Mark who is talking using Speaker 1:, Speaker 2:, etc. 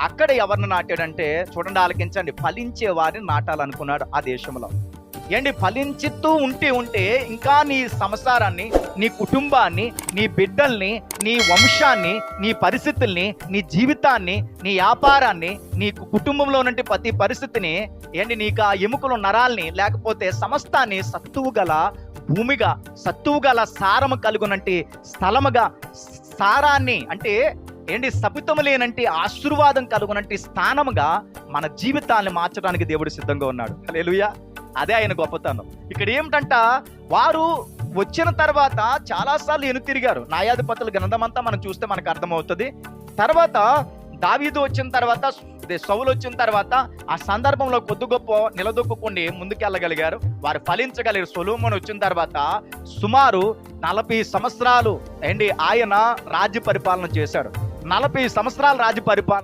Speaker 1: అక్కడ ఎవరిని నాటాడంటే, చూడండి, ఆలకించండి, ఫలించే వారిని నాటాలనుకున్నాడు ఆ దేశంలో. ఏంటి, ఫలించుతూ ఉంటే ఇంకా నీ సంసారాన్ని, నీ కుటుంబాన్ని, నీ బిడ్డల్ని, నీ వంశాన్ని, నీ పరిస్థితుల్ని, నీ జీవితాన్ని, నీ వ్యాపారాన్ని, నీ కుటుంబంలో నుండి ప్రతి పరిస్థితిని, ఏంటి, నీకు ఆ ఎముకలు నరాల్ని, లేకపోతే సమస్తాన్ని సత్తువు గల భూమిగా, సత్తువు గల సారము కలుగునంటి స్థలముగా, సారాన్ని అంటే ఏంటి, సపితము లేనంటి ఆశీర్వాదం కలుగునంటి స్థానముగా మన జీవితాన్ని మార్చడానికి దేవుడు సిద్ధంగా ఉన్నాడు. హల్లెలూయా. అదే ఆయన గొప్పతనం. ఇక్కడ ఏమిటంట, వారు వచ్చిన తర్వాత చాలాసార్లు ఎనుతిరిగారు. న్యాయాధిపతుల గ్రంథమంతా మనం చూస్తే మనకు అర్థమవుతుంది. తర్వాత దావీదు వచ్చిన తర్వాత, సౌలు వచ్చిన తర్వాత ఆ సందర్భంలో కొద్ది గొప్ప నిలదొక్కుని ముందుకెళ్ళగలిగారు, వారు ఫలించగలిగారు. సొలొమోను వచ్చిన తర్వాత సుమారు 40 సంవత్సరాలు ఆయన రాజ్య పరిపాలన చేశాడు. 40 సంవత్సరాల రాజ్య పరిపాలన